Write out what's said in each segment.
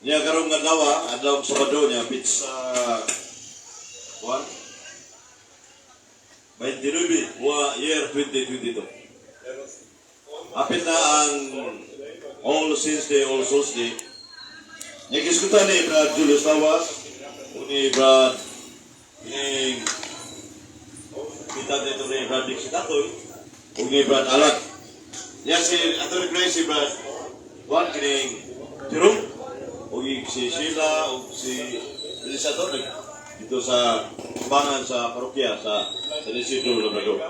Niya karong adlaw, adlaw Sabado niya pizza 29 year 2022. Apit na ang All Saints Day, All Souls Day. Nagkiskutan ni Brad Julius Tawas, ni Brad kita dito ni Brad Dixie Tatoy, ni Brad Alat. Niya si Atty. Grace, si Brad Juan kining Jerome, si Sheila, si Elisa Torre dito sa bangan sa parokya sa Isidro Labrador.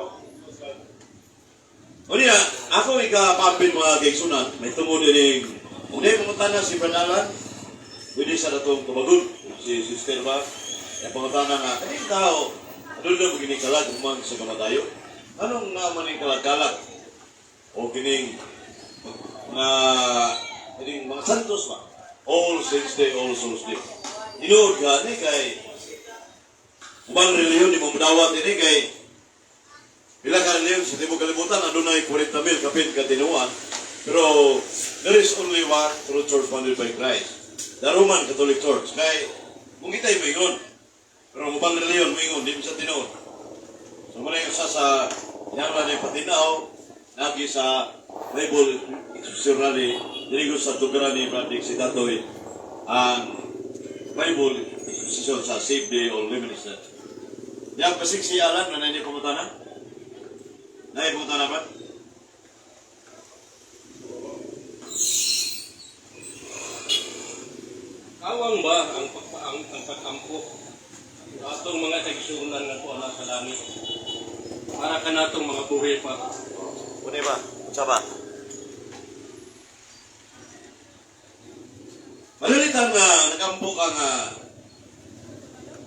O niya, ako ikapapin mga kaigsunan, may tungod din kung di pangutana si Brad Alan, pwede sa datong tumagun, si Sister ba, yung pangutana nga, kaning tao, ano na begini kalag umang sa kamatayo? Anong naman yung kalag-kalag? O kining mga santos ba? All Saints Day, All Souls Day. Inood ka, ni kay ubang reliyon, di mo madawat ini kay pila ka reliyon sa Timog Kalibutan, adunay 40,000 kapin katinuan. Pero there is only one true church founded by Christ, the Roman Catholic Church. Kay kung kita'y maingon, pero ubang reliyon maingon, di mo sa tinuod. So muna yung sa yaman yung patinaw, lagi sa Bible Expositorally, dirigo sa tugaran ni Brad Dixie Tatoy, ang Bible Exposition sa Save Day or Luminescence. Yang pasig si Alan, na hindi pumunta na? Nai pumunta na ba? Kawang ba ang pag-ampo atong mga kaigsunan nga po anak sa langit para ka natong mga buhay pa? Pune ba? Saba? Malilitan na nagampo ka nga.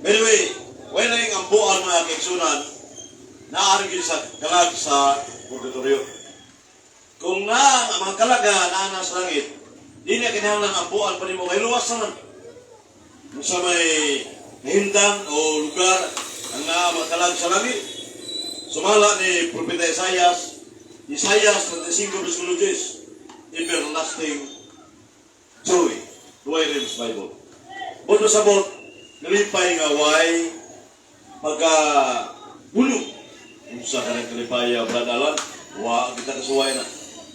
By the way, wala yung ambuan mga kaigsunan naarigin sa kalag sa purgatorio. Kung ang mga kalaga na sa langit, di na kinahanglan ambuan pa rin mo. Kaya luwas naman. Kung sa may hindang o lugar ang mga kalag sa langit, sumala ni Propeta Isaias 35:10, everlasting joy. Duay Rems Bible. Bono sabot, nalipay nga way pagka-bulog. Kung sa kanang kalipaya, Brad Alan, kita kasuway na.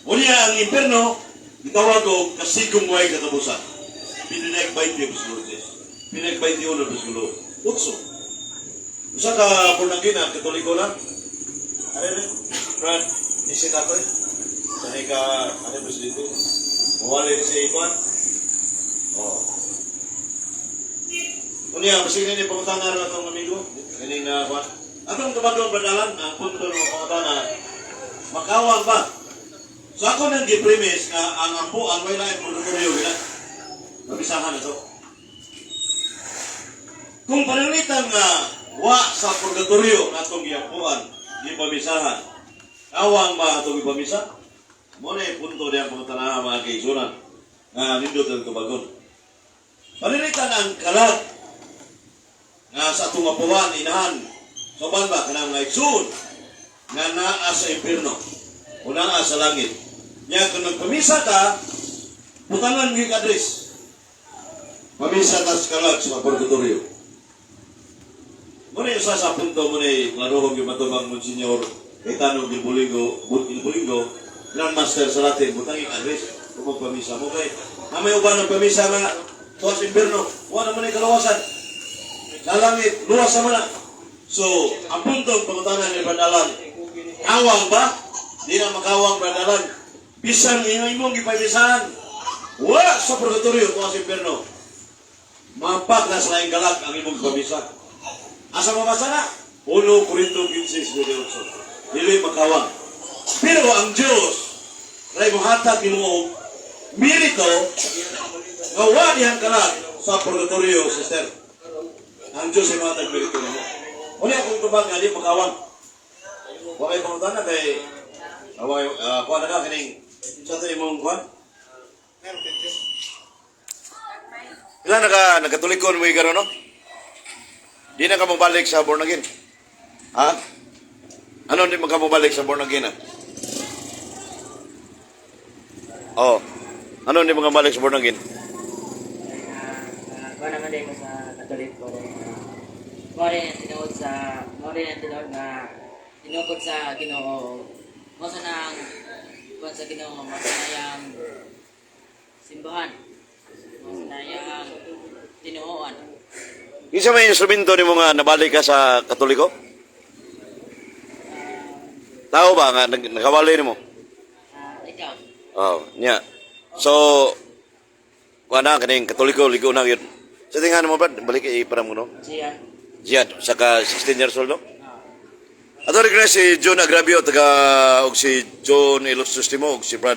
Ngunit ang imperno, itawag ko kasigong way katapusan. Pinag 20 Pinag 21 Utso. Usa ka punagina, katoliko na. Brad, isip ako eh. Sahi ka, presidente? Mawali sa ipan. Kunya, masih ini pengutanan atau minggu ini na kuan. Atong tumadong badalan ang punto ng pengutanan. Makawang ba? So ako nang gi-premise nga ang ampo ang way na purgatorio gina. Mabisahan ito. Kung panalitan nga wa sa purgatorio atong giampuan, di pamisahan. Awang ba atong ipamisa? Mo na punto diyan pengutanan mga kaigsunan. Nindot ang tubagon. Panilitan ang kalag nga sa atong apuan, inahan, so ba kanang mga igsoon nga naa sa impierno o naa sa langit. Nya kung nagpamisa ka, butangan ng adres. Pamisa ka sa kalag sa purgatorio. Muna yung sa punto mo na klarohong yung matubang Monsignor Caetano Gilbulingo, Grandmaster sa Latin, butangin adres kung magpamisa mo kay na may uban ng pamisa nga tuwas impierno, wala naman ay kalawasan. Sa langit, luwas naman na. So, ang puntong pangutanan ni Brad Alan, awang ba? Di na makawang Brad Alan. Bisan imong ipamisahan. Wa sa purgatorio, tuwas impierno. Mampak na sa laing galag ang imong pamisa. Asa mabasa na? 1 Corinto 15:28. Dili makawang. Pero ang Diyos, ray mohatag mo mirito nga wa dihang kalag sa purgatorio, sister. Ang Diyos ay mga tagmirito na mo. Muna akong tubag nga di makawang. Huwag kayo pangutan na kay kuha na ka kining sa ito imong kuha. Ilan nagkatulikon mo igaro, no? Di na ka mabalik sa born again. Ha? Ano di ka mabalik sa born again, ha? Oh. Ano di ka mabalik sa born again? naman din ko sa Katolik ko rin. Mo rin ang tinuod nga tinukod sa Ginoo. Mo sa nang kuwan sa Ginoo, mo sa nayang simbahan. Mo sa nayang tinuoan. Isa may instrumento ni mo nga nabalik ka sa Katoliko? Tao ba nga nakawali ni mo? Ikaw. Oh, niya. So, kuana kaning Katoliko ligo na yun. Sa tingnan mo ba balik kay para mo no? Siya. Jihad, saka 16 years old no? Ato rin na si John Agravio, taga, og si John Ilustros Timo, og si Brad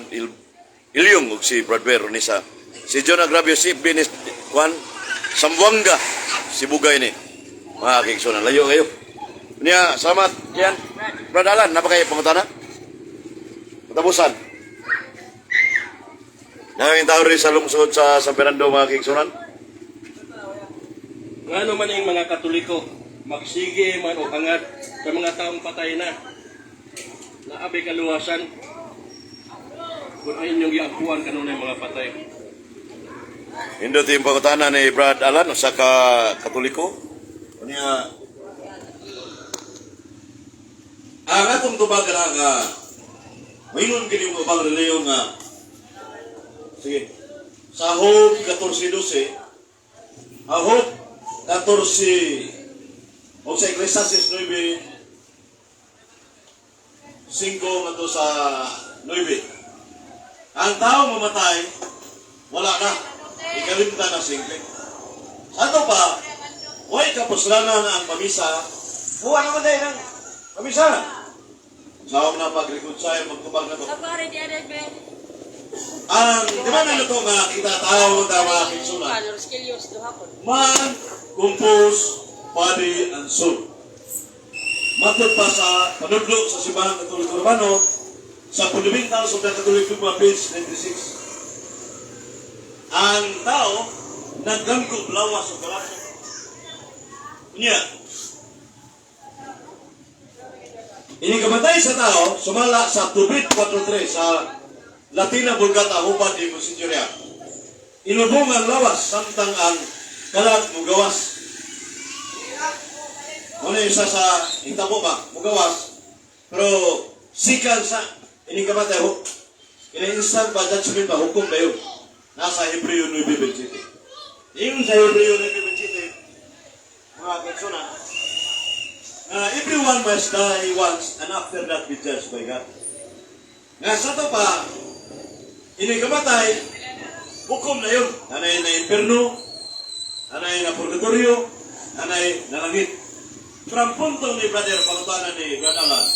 Ilyong, og si Brad Veronisa. Si John Agravio, si Binis, Juan, Sambuanga, si Bugay ni. Mga kiksunan, layo kayo. Niya, salamat. Yan. Brad Alan, napakaya pangutana? Matapusan. Nanging tao rin sa lungsod sa San Fernando, mga kiksunan. Ngano man ang mga Katoliko, magsige man o hangat sa mga taong patay na. Naabi kaluwasan. Kung ay inyong iakuan kanunay mga patay. Indot yung pangutana ni Brad Alan, sa Katoliko. Niya, ang atong tubag na nga, mayroon kini mo bang reliyon nga, sige, sa Hope 14:12, Hope 14, o sa Ecclesiastes 9:5 nga to sa 9. Ang tao mamatay, wala na. Ikalimta na simple. Sa ito pa, huwag kapuslanan ang pamisa, huwag naman dahil ng pamisa. Sa huwag na pag-reconcile, magkubag na to. Di ba na ito nga kita tao na mga kinsunan? Man, compose, body, and soul. Matod pa sa panudlo sa Simbahan Katoliko Romano sa Fundamental of the Catholic Dogma, page 96. Ang tao naggamgog lawas sa galaso. Niya, inikamatay sa tao, sumala sa Tubit 4.3 sa Latina Vulgata, hubad di Consideria. Inubong ang lawas, samtang ang kalat mugawas. Ano yung isa sa hitabo ba? Mugawas. Pero sikan sa inikamatay ho. Ina-instant ba judgment ba? Hukom ba yun? Nasa Hebreo 9:27. Yung sa Hebreo 9:27, mga katsuna, everyone must die once and after that be judged by God. Nga sa ito pa, inikamatay, hukom na yun. Anay na imperno, anay na purgatorio, anay na langit. From punto ni Brother, pangutanan ni Brother Alan,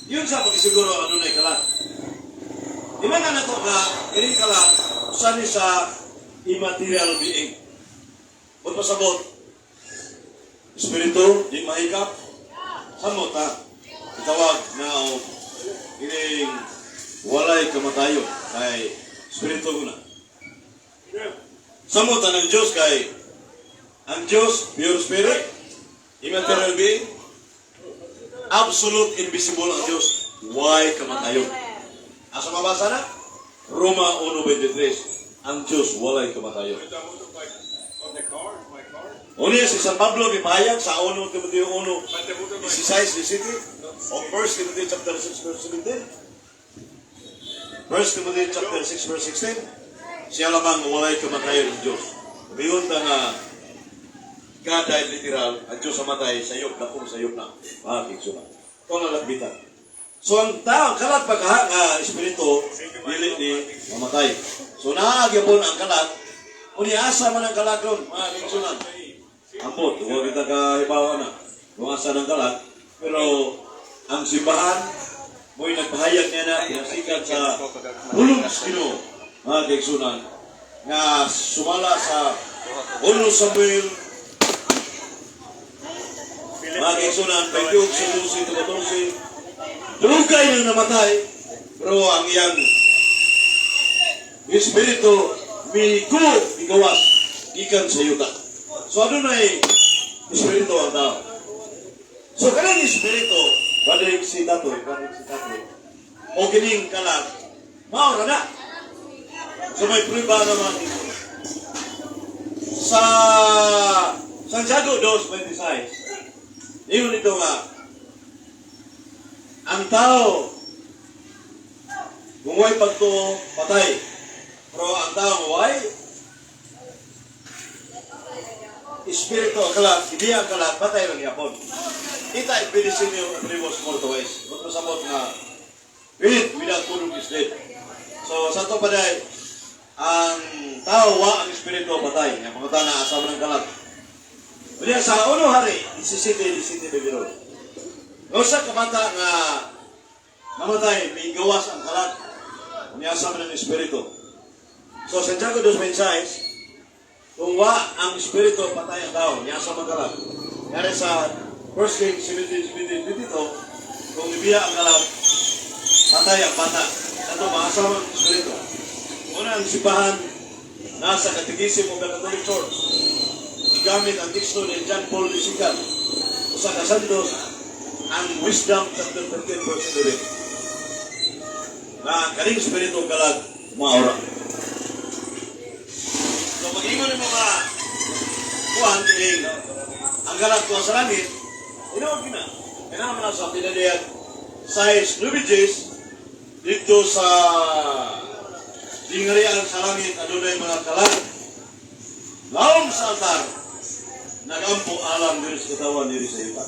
yun sa pagsiguro ano na ikalat. Di ba na ito ka, iring kalat, saan sa immaterial being. Kung pasabot, espiritu, di mahikap, samot ha, itawag na o, iring walay kamatayon kay espiritu ko na. Samot ng Diyos kay ang Diyos, pure spirit, immaterial being, absolute invisible ang Diyos, why kamatayon. Asa mabasa na? Roma 1:23, ang Diyos walay kamatayon. Unya si San Pablo ipahayag sa 1 Timoteo 1:16-17 o 1 Timoteo chapter 6 verse 17. 1 Timoteo chapter 6 verse 16, siya lamang walay kamatayon ng Diyos. Biyod na nga kada literal, ang Diyos sa matay, sayop na kung sayop na. Suna. Ito na nagbitan. So ang tao, kalat pagkaha nga espiritu, dili ni mamatay. So naagyapon ang kalat, uniasa man ang kalat doon, mga kingsunan. Ampot, huwag kita kahibawa na. Lumasa ng kalat. Pero ang simbahan, mo'y nagpahayag niya na pinasikat sa hulong sino, mga kingsunan, nga sumala sa 1 Samuel, mga kingsunan, 28-12, Dugay nang namatay, pero ang iyang espiritu migo igawas ikan sa yuta. So ano na espiritu ang tao. So kanang espiritu, badring si Tatoy, o kining kalag, maura na. So may prueba naman sa Santiago 2:26, yun ito nga, ang tao, kung way pagto, patay. Pero ang tao, way, espiritu, kalat, hindi ang kalat, patay lang yapon. Kita ipinisin yung primos mortuis. Kung masabot na, without kulong is dead. So, sa ito pa dahil, ang tao, wa ang espiritu, patay. Yung mga tao na asama ng kalat. Kaya sa uno hari, isisiti bibiro. Usa ka bata nga namatay, may gawas ang kalat. Umiasam ng espiritu. So, Santiago 2:26, kung wa ang espiritu patay ang tao, umiasam ang kalat. Kaya sa 1 Kings 17:22, kung ibiya ang kalat, patay ang bata. Ito, maasam ang espiritu. Una ang sipahan, nasa Katekismo of the Catholic Church. Gamit ang teksto ni John Paul II, usa ka santos, ang Wisdom chapter 13 verse 11. Na kaning espiritu kalag maura. So mag-ingon ng mga kuhan kining ang kalag tuwa sa langit, inaw gina. Kaya naman sa pinadiyag size nubiges dito sa dingarian sa langit adunay mga kalag. Laom sa altar, nagampo alam diri sa katawan diri sa iba.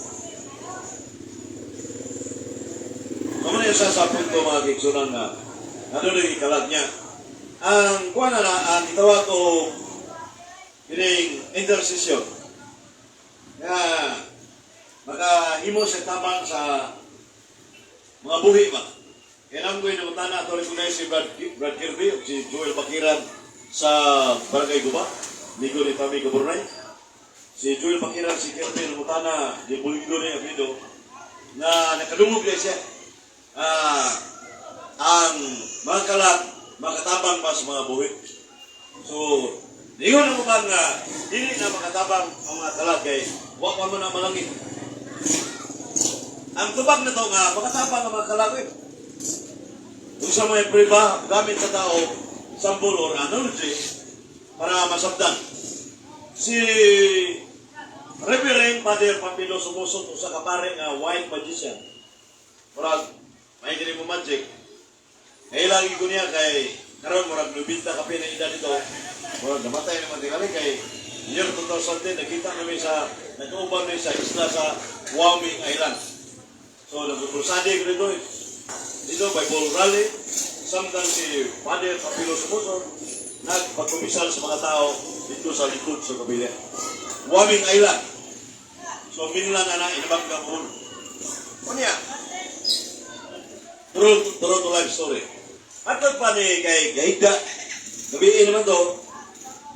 Kamu na isa sa punto mga kiksunan na adunay ikalag niya. Ang kuha na ang itawag ko kining intercession. Makahimo sa tabang sa mga buhi ba. Kailangan ko yung utana at ulit ko na si Brad Kirby o si Joel Bakiran sa Barangay Guba. Ligo ni Tami Kaburnay. Si Joel Bakiran, si Kirby, ng utana, di Bulindo na yung video, na nakadungog na siya. Ang mga kalat, makatabang pa sa mga buhi. So, ligo na upan nga, hindi na makatabang ang mga kalat kay wak pa mo na malangit. Ang tubag na ito nga, makatabang ang mga kalat eh. Kung sa mga priba, gamit sa tao, sample or analogy, para masabdan. Si Reverend Father Papilo sumusot sa kapare nga white magician. Murag, may hindi mo magic. Kaya lagi ko niya kay karon murag nubinta kape na edad ito. Murag namatay naman tingali kay year 2010 nakita namin sa nag-uban namin sa isla sa Wyoming Island. So nagpupulsadi ko dito. Dito by Paul Rally, samtang si Father Papilo sumusot nagpagkumisal sa mga tao dito sa likod sa kabila. Wyoming Island. So, minlan na inabang ka po. Ano yan? True to life story. At pa ni kay Gaida, gabiin naman to,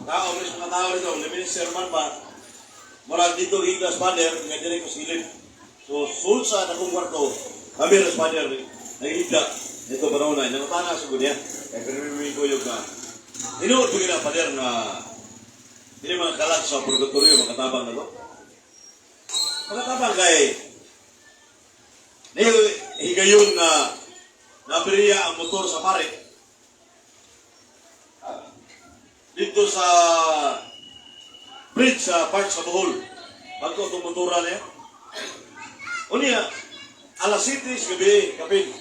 makaomis mga tao rito, minister man ba, marag dito Gaida Father, nga direct ko silip. So, sulsa na kong kwarto, kami na Father, nag-Gaida. Ito pa na unay, nangatana sa gunya. Kaya pinamimig ko yung inuot ko gina, Father, na hindi mga kalat sa purgatorio, makatabang na to. Makatabang kay higayon na nabiriya ang motor sa pare. Dito sa bridge sa park sa Bohol. Pagko itong motora niya. Unya, alas 7 gabi, kapin.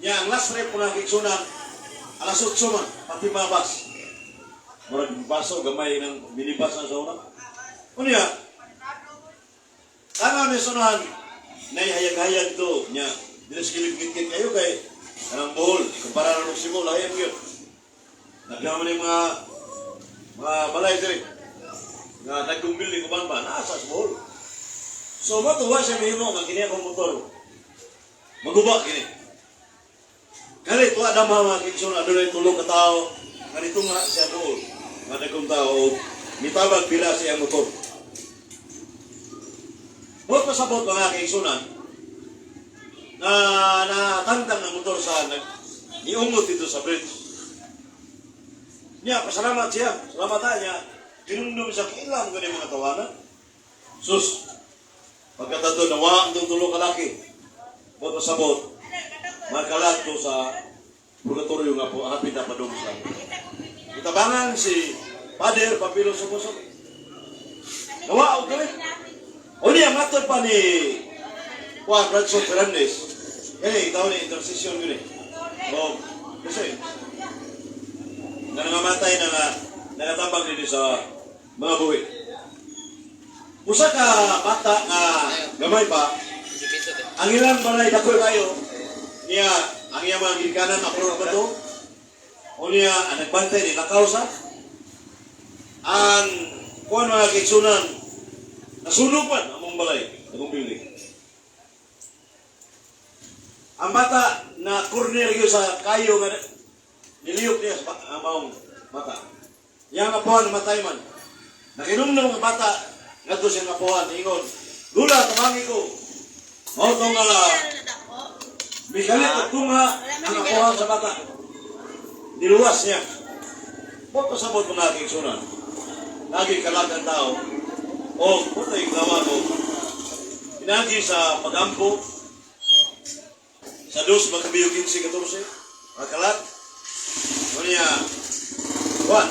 Niya, ang last trip ko na kiksunan, alas 8 man, pati mga bus. Marag baso, gamay ng minibus na sa una. Unya, tanga may sunahan, naihayag-hayag ito, niya, dinaskilip-kitkit kayo kay anong Bohol, kumpara ng Simo, lahayag yun. Nagkaman yung mga balay diri, na nagkumbili ko ba, nasa sa Bohol. So, matuwa siya mihimo, ang kini akong motor, maguba kini. Kali, tuwa na mga kitsun, adunay tulong ka tao, ganito nga siya Bohol. Mga kong tao, mitabag pila siya motor. Huwag pasabot mga kaisunan na natangtang ng motor sa niungot dito sa bridge. Niya, pasalamat siya. Salamatan niya. Tinundum siya kailang ganyan mga tawanan. Sus, pagkatato na waang itong tulong kalaki. Huwag pasabot. Magkalat ko sa purgatorio nga po, hapit na padong sa itabangan si Father Papilo Sumusot. Nawa, okay? O niya, matod pa ni Juan Bradson Fernandez. Yan eh, itaw ni intercession yun eh. O, kasi, na nangamatay na nakatambang din sa mga buwi. Usa ka bata nga gamay pa, ang ilang balay dakoy kayo, niya, ang iyang mga gilikanan, ako ba ito? O niya, ang nagbantay ni nakausa, ang kuhan mga kitsunan, nasunog man among balay, among building. Ang bata na corner yun sa kayo nga niliyok niya sa among bata. Yang apuhan matay man. Nakinom na mga bata, nga to siyang apuhan, ingon, Lula, tamangi ko. O itong Mikalit at tunga ang apuhan sa bata. Niluwas niya. Huwag pasabot mga aking sunan. Naging kalagang tao. O, puta yung tawa ko. Pinagi sa pagampo. Sa dos, magkabiyo 15-14. Makalat. O niya, Juan.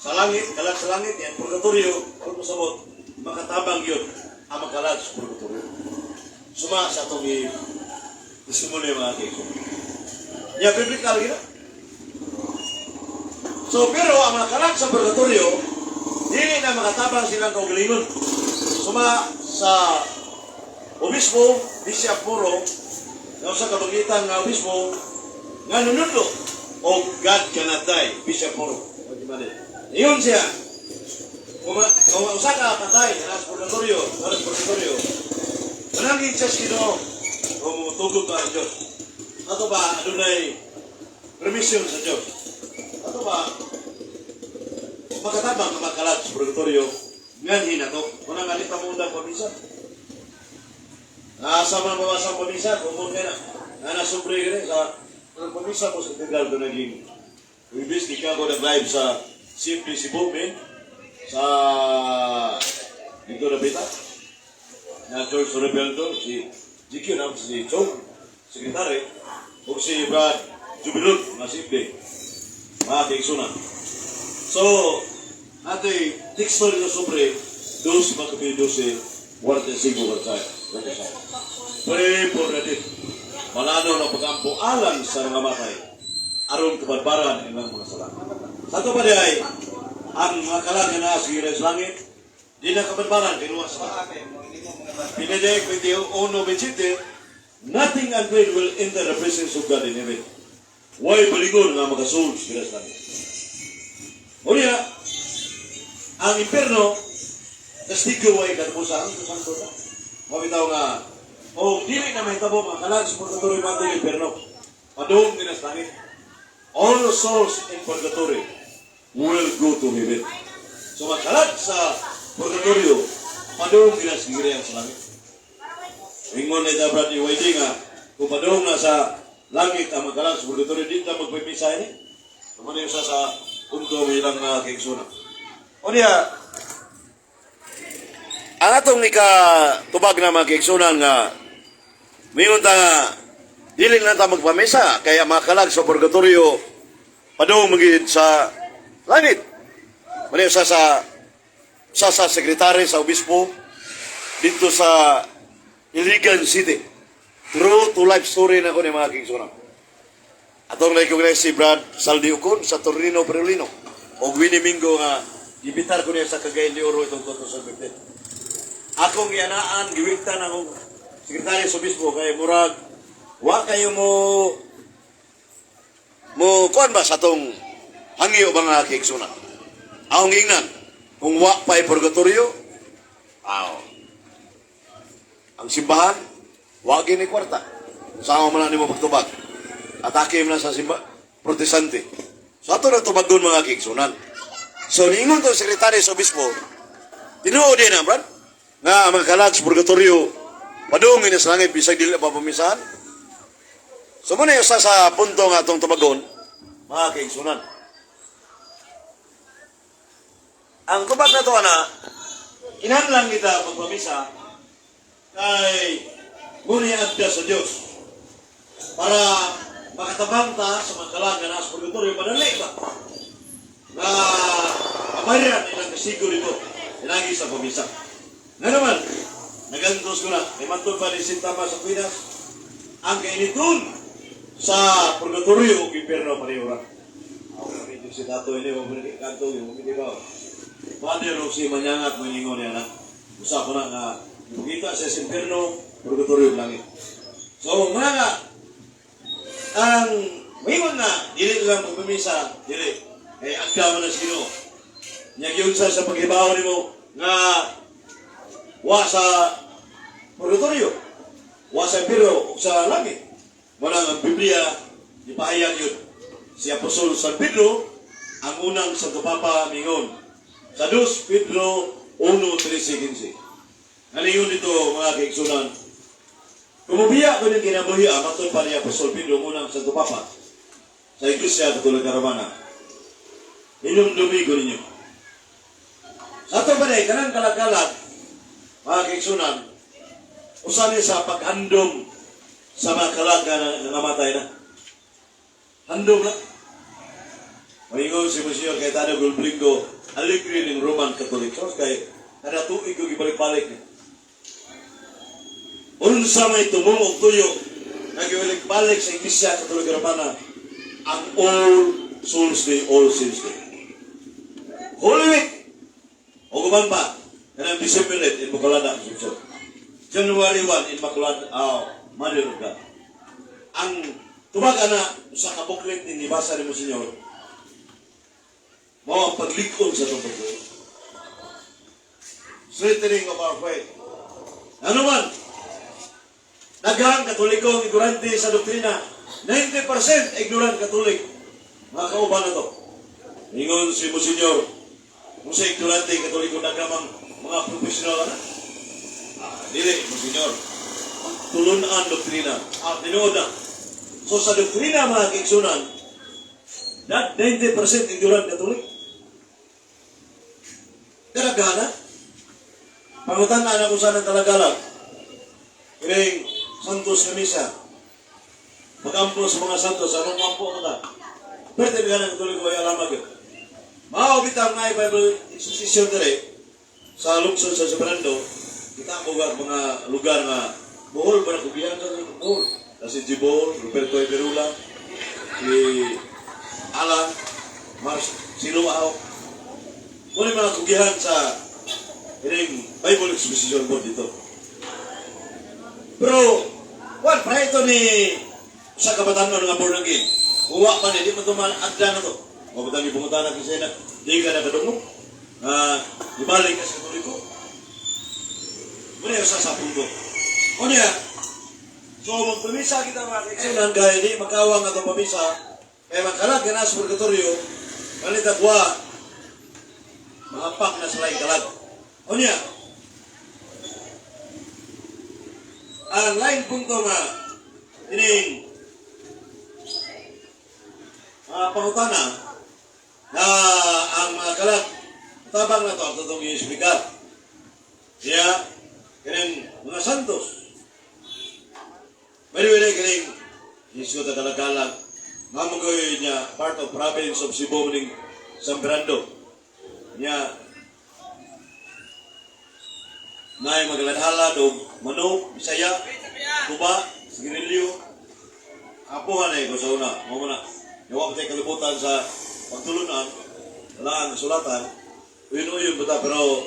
Sa langit, kalat sa langit, yan, purgatorio, huwag pasabot, makatabang yun, ang makalat sa purgatorio. Suma sa itong isimuloy mga kiko. Yan, biblical gina. So, pero ang mga kalat sa purgatorio, hindi na makatabang silang kaugalingon. Suma sa obispo, Bishop Puro, na sa kabagitan ng obispo, nga nunuto, o God cannot die, Bishop Puro. Iyon siya. Kung usa ka patay, naras purgatorio, manangin siya sa Ginoo, kung tugod ka ang Diyos. Ato ba, adunay permission sa Diyos? Ato ba, makatabang ka makalat sa purgatorio, nganhin ato, kung ang alita mo undang pamisa. Asa man mawasang pamisa, kung mo kaya na nasubri ka rin sa pamisa mo sa integral ko naging. Ibis, di ka ko nag-live sa Simply si Bobin sa dito na bita na George Rebeldo, si GQ na si Chong, sekretary, o si Brad Jubilot, na Simply, mga kaigsunan. So, ate, teksto nito sobre dos makabi 12, warte sigo ka pray for the dead. Malano na pagampo alang sa mga matay. Aron kabarbaran ilang mga sala. Satu pa ay ang mga kalag na nasa sa langit, di na kabarbaran, kinuha sa akin. Pinedek, 21:27, nothing unclean will enter the presence of God in heaven. Why baligon nga mga souls sa langit. O niya, ang imperno, kastigo ay katapusan, santo na. Mabitaw nga, o dili na may tabo mga kalag sa purgatory natin yung imperno. Padung din sa langit. All souls in purgatory will go to heaven. So makalat sa purgatorio, padung ginasgiri ang sa langit. Ingon na dapat ni Waidi nga, kung padung na sa langit ang makalat sa purgatorio, di na magpipisa ini. Naman yung sa punto may ilang kaiksuna. O niya, ang atong tubag na mga kaiksunan nga, mayroon ta nga, dili na ta magpamisa, kaya makalag sa purgatorio, padung magiging sa langit. Mali sa sekretary sa obispo dito sa Iligan City. True to life story na ko ni mga kingsunan. Atong naikong si Brad Saldiukon sa Torino Perulino. O Winnie Mingo nga ibitar ko niya sa Cagayan de Oro itong 2015. Akong ianaan, giwiktan akong sekretary sa obispo kay murag wa kayo mo kuan ba sa tong hangyo ba nga kiksunan. Akong ingnan, kung wa pa'y purgatorio, ang simbahan, wag ni kwarta. Sama man ni mo pagtubag. Atake mo na sa simba, protestante. So ato na tumagon mga kiksunan. So niingon to sekretary sa obispo, tinuod din na, brad, nga mga kalag sa purgatorio, padungin na sa langit, bisag dili pa pamisahan. So muna yung sa punto nga itong tumagon, mga kaigsunan. Ang tubag na ito, kinahanglan kita pagpamisa kay muna agda sa Diyos para makatabang ta sa mga kalag na nasa purgatorio, padali ba? Na pamariran ilang nakasigo dito. Lagi sa pamisa. Nga naman, nagantos ko na. May mantod pa ni Sintama sa Pinas. Ang kainiton sa purgatorio o impierno parehora. Ako na rin si Tato ini, huwag mo kanto, yung hindi ba? Father o si Manyangat, maningon niya na. Usa ko na nga, kita sa impierno, purgatorio langit. So, mga nga, ang mayroon na, dili lang pagpamisa, dili. Kaya agda mo na sino. Nagyun sa paghibaw ni mo, nga, wa sa purgatorio, wa sa impierno, sa langit. Wala ang Biblia, ipahayag yun. Si Apostol San Pedro, ang unang Santo Papa mingon. Sa 2 Pedro 1:13-15. Nalingon dito mga kaigsunan. Kumubiya ko ng kinabuhi, matod pa ni Apostol Pedro, unang Santo Papa, sa Iglesia Katolika Romana. Inumdumi ko ninyo. Sa ito ba na, kanang kalagalag, mga kaigsunan, usanin sa paghandom sa mga kalaga na namatay na. Handom na. Mahingon si Monsignor kay Tano Gulblingo, aligri ng Roman Catholic Church, kay kada tuig ko gibalik-balik niya. Unsa may tumungog tuyo, nagibalik-balik sa Iglesia Katolika Romana, ang All Souls Day, All Saints Day. Holy Week! O guman pa, kanang December 8 in Bacolada, January 1 in Bacolada, Mother of God. Ang tubag na sa kabuklit ni Nibasa ni Monsignor, mo ang paglikon sa itong paglikon. Strengthening of our faith. Ano man, naghang katolikong ignorante sa doktrina, 90% ignorant katolik. Mga kauban na to. Ingon si Monsignor, kung sa ignorante katoliko nagkamang mga profesional na. Dili, Monsignor. Tulunan doktrina at tinuod na. So sa doktrina mga kaigsunan, that 90% ignorant Katolik. Karagana. Pangutan na anak ko sa ng talagalag. Kiring Santos na misa. Magampo sa mga Santos, anong mampo ka ta? Pwede ka ng Katolik ko ay alamag yun. Maubitang nga Bible exposition dere sa lungsod sa Sobrando, kita mo mga lugar nga Bohol, ba nakubihan ka ng Bohol? Si Jibol, Roberto Iberula, si Alan, Mars, si Luao. Muna mga nakubihan sa Bible Exposition Board dito. Pero, wala, para ito ni sa kabatan ng born again. Huwa pa niya, di mo ito maagda na ito. Mabutang ipungutan na kasi na, di ka nakadungo. Ibalik ka sa tuloy ko. Muna yung sasapun ko. O niya, so magpamisa kita mga kaigsunan, kaya di magkawang atong pamisa, kaya magkalag ka na sa purgatorio, malitagwa, mahapak na sa laing kalag. O niya, ang laing punto nga, ining pangutana, na ang mga kalag, tabang na ito, ang itong i-speaker. Kaya, kanang mga santos, Maliwala kaling Isko ta kalagalag. Mamo ko niya part of province of Cebu ning San Fernando. Niya nay magaladhala do manok, Bisaya, Tuba, Sigirilyo. Apo anay ko sa una, mo na. Yawa ko tay kalibutan sa pagtulunan, wala ang sulatan. Uyun-uyun buta pero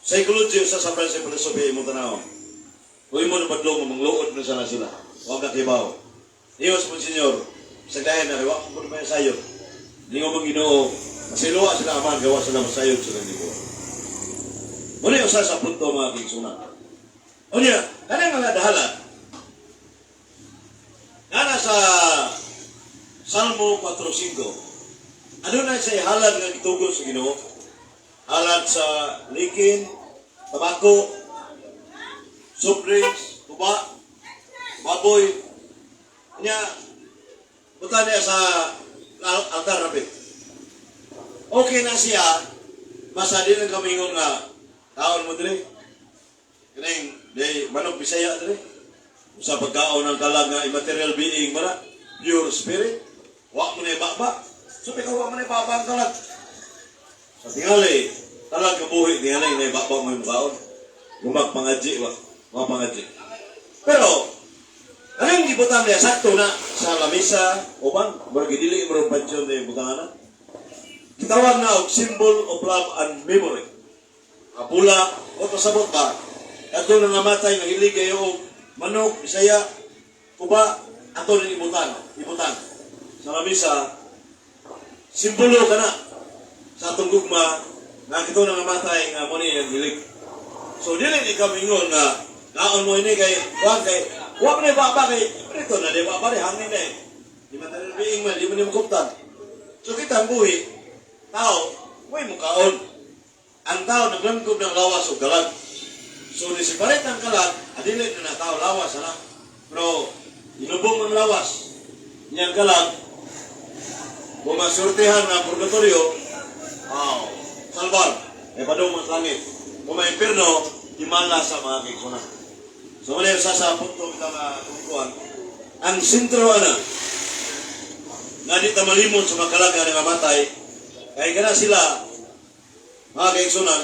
psychology sa San Francisco philosophy mo tanaw. Huwag mo na padlong, mangluod na sana sila. Huwag na kibaw. Iyos mo, Senyor, sagdahin na, huwag mo na may sayot. Hindi mo bang ginoo, masiluwa sila aman, gawa sila masayot sila hindi ko. Muna yung sa punto, mga kingsunan. O niya, kanang mga dahalan, nana sa Salmo 4:5, ano na siya halad ng itugon sa ginoo? Halad sa likin, tabako, soft drinks, tuba, baboy. Kanya, punta niya sa altar rapid. Okay na siya, basta din ang kamingon nga, taon mo dili. Kaning, di manok Bisaya dili. Sa pagkaon ng kalag nga immaterial being mana, pure spirit. Wak mo na ibaba. So, ikaw wak mo na ibaba ang kalag. Sa tingali, talag kabuhi, tingali, na ibabang mo yung mukhaon. Gumak pangadji ba? Mga pangadji. Pero, anong gibutan niya? Sakto na sa lamisa, uban, margidili mo rin pansyon na ibutan na. Kitawag na og symbol of love and memory. Kapula, o pasabot ba? Ato na namatay, nahilig kayo, manok, isaya, kuba, ato rin ibutan. Sa lamisa, simbolo ka na sa atong gugma na kito na namatay nga mo ni ang hilig. So, dili ni kamingon na naon mo ini kay, wag na ibaba kay, ito na, di ba, pare, hangin na eh. Di man tayo biing man, di man yung kuptan. So, kita ang buhi, tao, may mukaon. Ang tao naglangkob ng lawas o galag. So, nisiparit ang kalag, adilit na tao lawas, anak. Pero, inubong ang lawas. Niyang kalag, kung masurtihan ng purgatorio, salvar, padung ang langit. Kung may impirno, himala sa mga kikunan. So, mali sa punto kita nga tungkuan. Ang sintro, na di tamalimon sa mga kalag nga nangamatay, kaya ka na sila, mga kaiksunan,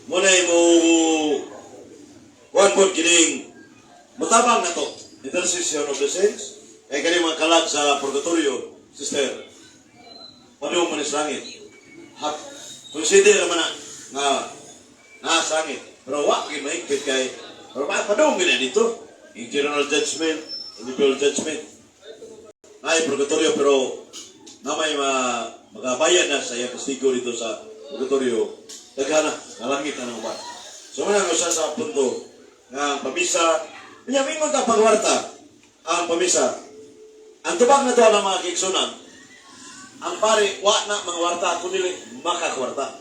muna mo one point kining matabang na to, intercession of the saints, kaya ka mga kalag sa purgatorio, sister, padung manis langit. Consider naman na nasa langit. Pero wak, mahigpit kay, pero padung gina dito, yung general judgment, individual judgment, ay purgatorio, pero na may magabayan na sa iyang kastigo dito sa purgatorio, taghana, nalangit na ng upan. So, manang usa sa punto nga pamisa, pinyamingon ka pagwarta ang pamisa. Ang tubag na ito ng mga kiksunan, ang pare, wa na mga warta, kundi makakwarta.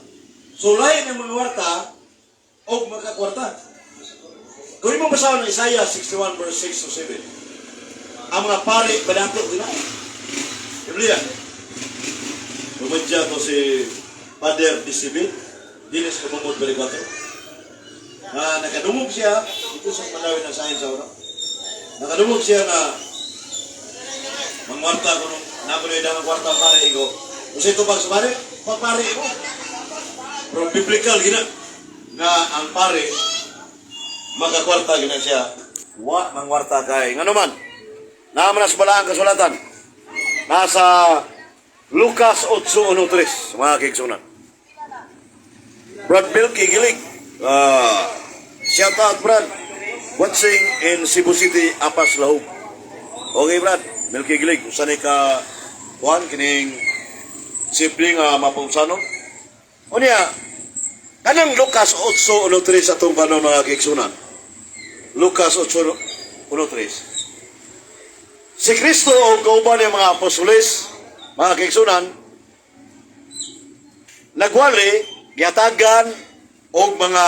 So, lain ng mga warta, o makakwarta. Kung mo basahan ng Isaiah 61 verse 6 to 7, ang mga pare, badato din na. Biblia. Pumadya to si Father Disibit, dinis kumamod balik 4. Nakadumog siya, ito sa manawin ng science sa una. Nakadumog siya na mangwarta ko nung nakuloy na ang kwarta pare ko. Kung sa ito pag sa pare, pagpare ko. From biblical gina, na ang pare, magkakwarta gina siya. Wa mangwarta kay. Nga naman, naman na sa balaan kasulatan. Nasa Lucas 8:1-3, mga kiksunan. Brad Milky Gilig. Shout out, Brad. Watching in Cebu City, Apas Lahog. Okay, Brad. Milky Gilig. Usan ka, Juan, kining sibling mapausano. O niya, kanang Lucas 8:1-3 sa itong panon mga kiksunan. Lucas 8:1-3. Si Kristo o kauban ng mga apostoles, mga kiksunan, nagwali, giatagan, o mga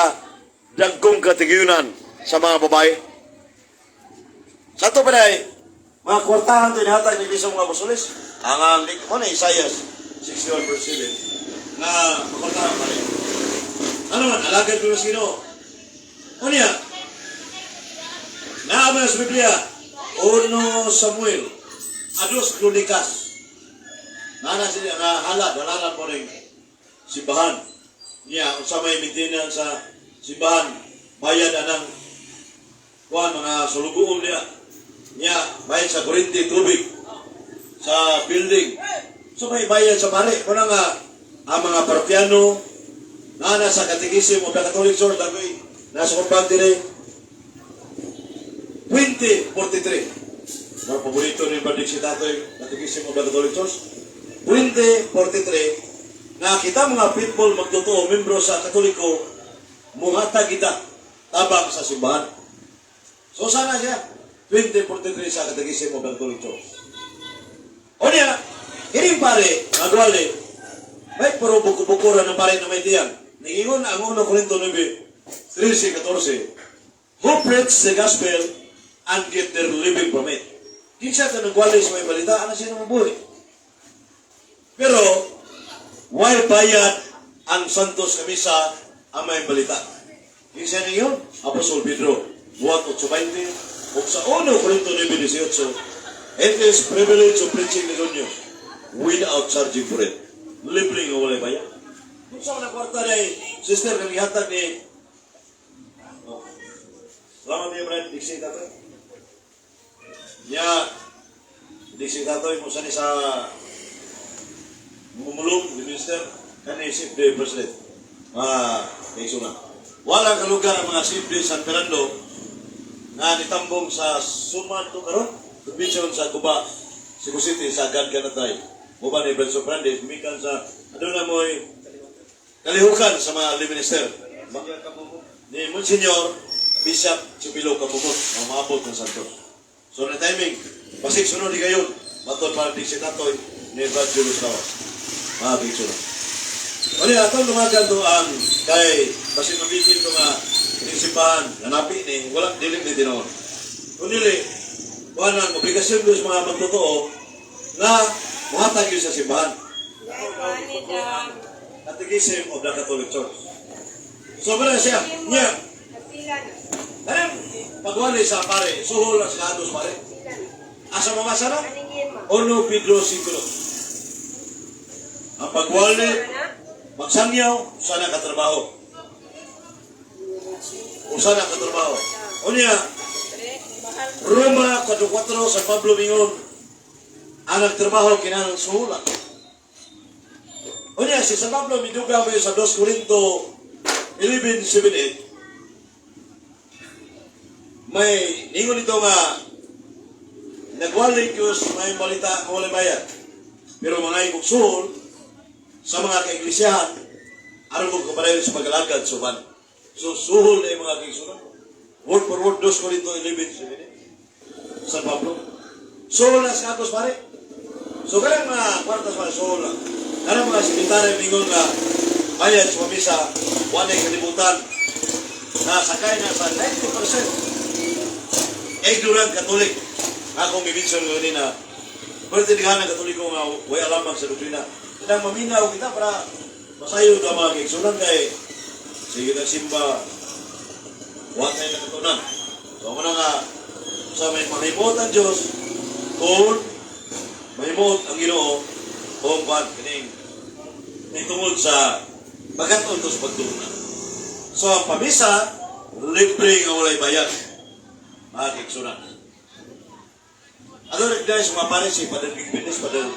dagkong katiguyunan sa mga babae. Sa ito pa na mga kwartahan ito inihatag ni Kristo mga apostoles. Ang mo na Isaiah 61 verse 7 na kwartahan pa rin. Ano man, alagad ko na sino? Ano niya? Naaman sa Biblia, 1 Samuel, 2 Kronikas. Nana sila hala, dalalan po rin simbahan. Niya, kung sa may maintenance sa simbahan, bayad anang mga sulugoon niya. Niya, bayad sa kurinti, tubig, sa building. So may bayad sa pare. Kung nga, ang mga parokyano, nana sa katikisim o Catholic Church, nasa kumpang din 2043. Mga paborito ni Badik si Tatoy, natigisim mo ba Catholic Church? 2043, na kita mga people magtotoo, membro sa Katoliko, muhatag kita, tabang sa simbahan. So sana siya, 2043 sa katigisim mo ba Catholic Church? O niya, hiring pare, nagwali, may puro bukuran ng pare na may tiyang. Ningingon ang 1 Corinto 9:13-14, who preach the gospel and get their living from it. Kinsa ka nagwali sa may balita, ano siya mabuhay. Pero, why bayad ang Santos Kamisa ang may balita? Kinsa niyo? Apostol Pedro, 1:8-20, o sa 1 Corinto 9:18, it is privilege of preaching the good news without charging for it. Libreng o walay bayad. Kung saan na kwarta na sister kang ihatag ni... Oh. Salamat niya, Brad. Dixie Tatoy. Niya, Dixie Tatoy, kung saan sa mumulong, the minister, kani Sipde President. Kayso na. Walang kalugar ang mga Sipde San Fernando na nitambong sa Suman to karon, convention sa Cuba, Cebu City, sa Ganganatay. Muba ni Benson Brandes, mikan sa, ano na mo'y kalihukan sa mga minister. Ni Monsignor Bishop Chupilo Kapumot, ang maabot ng Santos. So na timing, pasig sunod di kayo, matod para di si Tatoy, ni Brad Julius Lawas. Big sunod. Ano yung atong lumagan to ang kay pasig mabitin ito nga prinsipaan, nanapi ni, walang dilim ni Dinoon. Kung nili, walang obligasyon doon sa mga magtotoo na muhatag yun sa simbahan. Catechism of the Catholic Church. So, wala siya, niya, pagwali sa pare, suhol na sila dos pare. Asa mga sana? Ono Pedro 5. Ang pagwali, magsangyaw, sana katrabaho. Sana katrabaho. O niya, Roma 4 sa Pablo Mingon, ang nagtrabaho kinang suhulan. O niya, si San Pablo miduga mo sa 2 Corinto 11:78. May ningon ito nga nagwali Diyos may malita mo bayad. Pero mga ibuksul sa mga kaiglisyahan aron mo kapadayon sa pag-alagad suban. So suhol na yung mga kaigsunan. Word for word 2 Corinto 11:78. San Pablo. Suhol na sa kapos pare. So kaya mga kwartas pare suhol na. Kaya mga sekretary ningon nga bayad sa misa wala yung kalibutan na sakay na sa 90% ignorant Katolik. Akong ibigson ko na pertindihan ng Katoliko nga way alamang sa doktrina. Kaya maminaw kita para masayo na mga kaigsunan kay sige na simba huwag kayo nakatunan. So ako na nga sa may mahimot ang Diyos kung mahimot ang Ginoo kung ba't kining may tungod sa pagkatun to sa pagtunan. So ang pamisa libre nga walay bayad. Mga kaigsunan. Ano recognize mga pare si Padre Bigbinis, Padre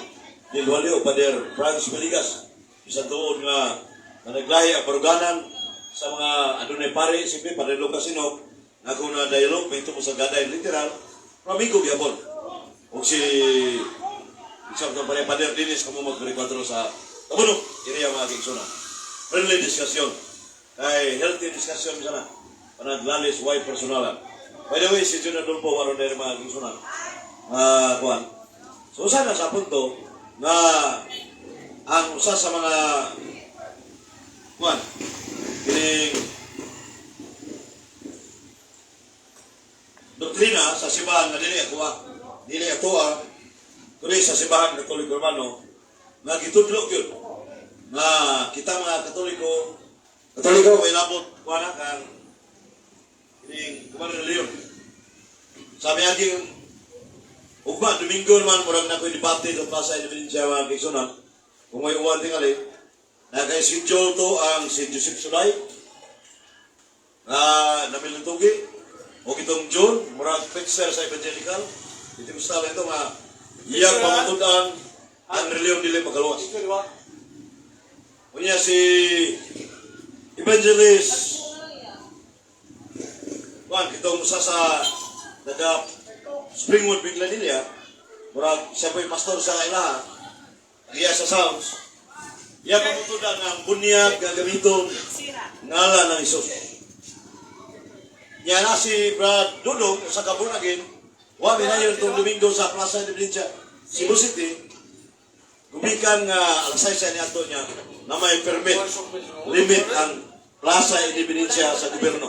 Nilwali o Padre Franz Meligas. Isang tuon nga naglahi ang paruganan sa mga adunay pare, siyempre Padre Lucasino, na kung na dialogue, may ito mo sa gaday literal, amigo gyapon. O si isang ng Padre Dinis, kamo mag-rekwatro sa Tabuno, iriya mga kaigsunan. Friendly discussion. Kay healthy discussion sana. Panaglalis, why personalan. By the way, si Jun Adolfo, waron na rin mga kaigsunan. Kuhan. So, sana sa punto na ang usa sa mga kuhan, kining doktrina sa simbahan na dili atoa, kundi sa simbahan Katoliko Romano, na gitudlo yun, na kita mga Katoliko, may labot, kuhan na, kang kining kuhan na Leon. Sabi aking ugma, Domingo naman, murag na ko'y debate sa Plaza Independencia mga kaigsunan. Kung may uwan tingali, naka-schedule to ang si Joseph Sulay na namilutugi o itong June, murag fixer sa evangelical. Ito yung style ito nga iyang pamatudan ang reliyon nila magaluwas. Kunya si Evangelist Juan, itong sa nagap Springwood bigla nila, murag siya po'y pastor sa kailaha, iya sa Sounds, iya pamutudan ng bunyag gagamiton ngalan ng Isus. Yan na si Brad Dudong sa Kabunagin, wami na yun itong Domingo sa Plaza Independencia, Cebu City, gumikan nga alas 6 niya ito niya na may permit, limit ang Plaza Independencia sa gobyerno,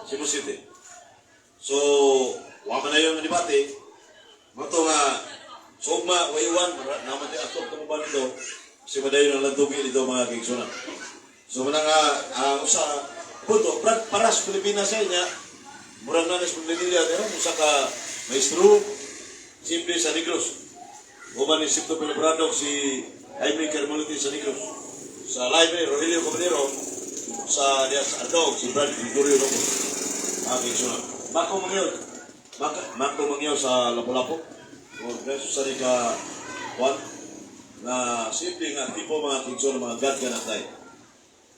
Cebu City. So, wama na yung debate. Mato nga, sugma, waiwan, naman di atop na ba nito, kasi madayon ang lantugi dito mga kaigsunan. So, muna nga, usa, punto, paras Pilipinas sa inya, murang nanas Pilipinas, usa ka maestro, simple sa Negros. Uman ni Sipto Pelebrado, si Jaime Carmelite sa Negros. sa library, Rogelio Caballero, sa diya sa Ardog, si Brad Gregorio no. Aking sunod. Mako mangyo sa Lapu-Lapu. O preso sa di ka Juan na simple nga tipo mga kingson mga gadgan at tayo.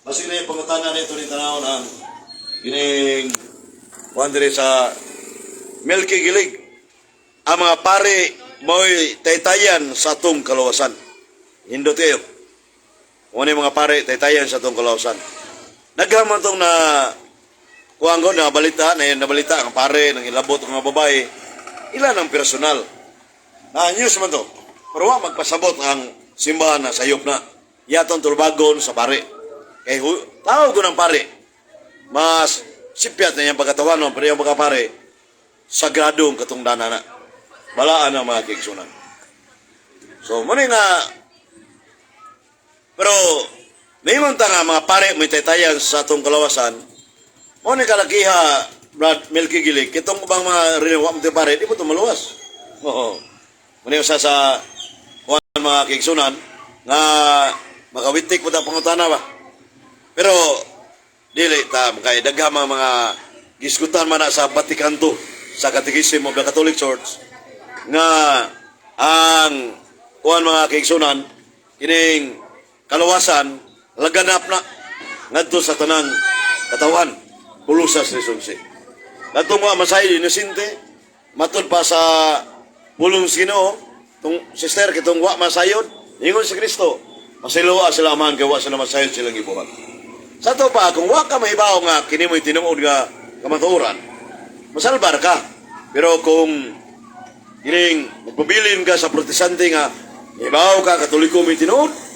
Masig na yung pangutanan nito ni tanawon ang gining wandere sa Milky Gilig. Ang mga pare mo'y taytayan sa atong kalawasan. Hindot kayo. Ano yung mga pare taytayan sa atong kalawasan. Naghaman itong na kuwanggo na balita, na nabalita ang pare, ng ilabot ng mga babae, ilan ang personal. News man to. Pero magpasabot ang simbahan na sayop na. Yatong tulbagon sa pare. Kaya tao ko ng pare. Mas sipyat na yung pagkatawanon, pero yung pagkapare, sagradong katungdanan na. Balaan ang mga kigsunan. So, muna nga, pero, may munta nga mga pare, may taytayan sa atong kalawasan, muna kalakiha, Brad Milky Gilig, kitong bang mga riniwa mo pare, di po ito maluwas. Oo. Muna yung sa mga kigsunan, nga makawitik po ito pangutana ba? Pero, dili, kaya daghama mga gisgutan man na sa Vaticanto, sa Catechism of the Catholic Church, nga ang kuhan mga kigsunan, kining kalawasan, laganap na ngadto sa tanang katawan, pulusas resulsi. Ngadto mga masay inosente, matod pa sa pulong Ginoo, tung sister kitong wa masayod, ingon si Kristo, masiluwa sila man gawa sila masayod silang ibuhat. Sa to pa, kung wa ka mahibaw nga, kini mo'y tinuod nga kamatuoran, masalbar ka. Pero kung gining magpabilin ka sa protestante nga, mahibaw ka, katoliko mo'y tinuod,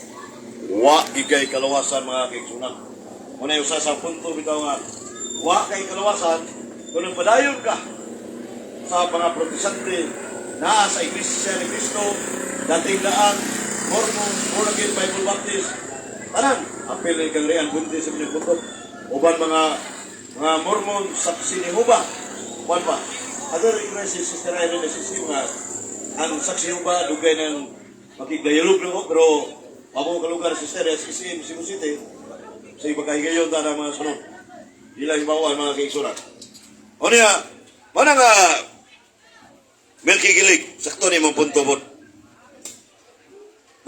wa ikay kalawasan mga kigsunan. Muna yung sa punto bitaw nga, wa kay kalawasan, kung nagpadayon ka sa mga protestante na sa Iglesia ni Cristo, dating daan, Mormon, Born Again, Bible Baptist, tanan, apel ni Kagrian Bunti sa pinagputot. Uban mga Mormon, saksi ni Huba. Uban pa. Other Iglesia, Sister Irene, nagsisi mga ang saksi Huba, dugay ng makigayalog na mo, pero pamo ka lugar, Sister, SSM, Cebu City, sa iba kahigayon ta ng mga sunod. Ilang ibawan mga kaigsunan. O niya, mana nga Milky Gilig, sakto ni mong punto mo.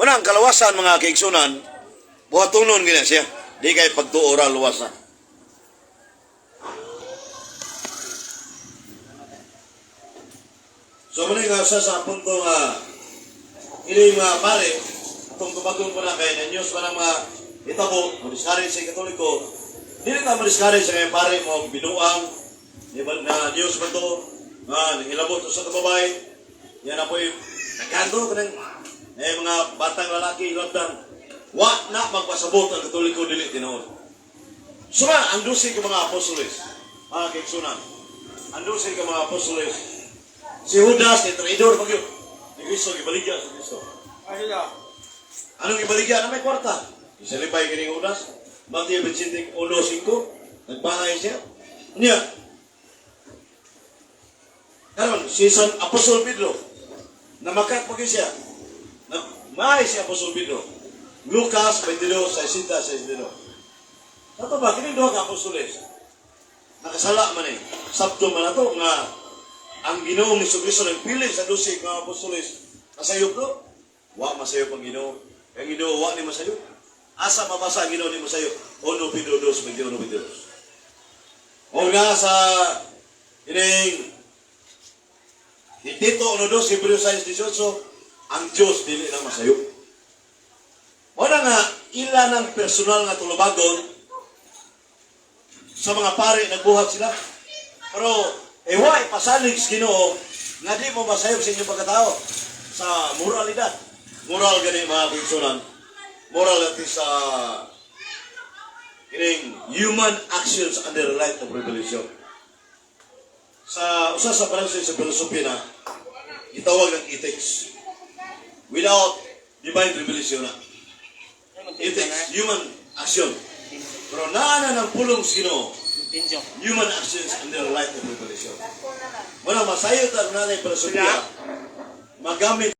Mana ang kalawasan mga kaigsunan, buhatunon gina siya. Di kay pagtuora luwas na. So muna nga sa punto nga ini mga pare, itong tubagong ko na kaya na news pa ng mga itabo, madiscourage sa Katoliko, hindi na madiscourage sa mga pare mo binuang, na news pa ito, nangilabot sa kababay, yan na po yung nagkanto ka ng mga batang lalaki, labdan, wa na magpasabot ang Katoliko dili tinood. So ang dusi ka mga apostoles, mga kiksunan, ang dusi ka mga apostoles, si Judas, ni traidor pag yun, ni Cristo, ibaligya sa Cristo. Anong ibaligya na may kwarta? Isalipay ka ni Judas, Matthew 21:5, nagbahay siya. Niya, karon si San Apostol Pedro, namakat pag siya, maay si Apostol Pedro, Lucas 22:60. Ato ba, kini duha ka apostoles, nakasala man sabto man ato nga ang Ginoong Jesucristo nagpili sa 12 nga apostoles, nasayop do? Wa masayop ang Ginoo. Ang Ginoo wa ni masayop. Asa mabasa ang Ginoo ni masayop? 1 Pedro 2:21. O nga sa ining dito 1:2 Hebreo 6:18, ang Diyos dili na masayop. Wala nga ilan ang personal nga tulubagon sa mga pare nagbuhat sila. Pero wa ipasalig sa Ginoo nga di mo masayop sa inyong pagkatao sa moralidad. Moral gani mga kigsunan. Moral at sa kining human actions under the light of revelation. Sa usa sa branches sa filosofiya na itawag ng ethics. Without divine revelation na. Ethics, human action. Pero naana ng pulong sa Ginoo, human actions under the light of revelation. Wala masayot ang nanay filosofiya magamit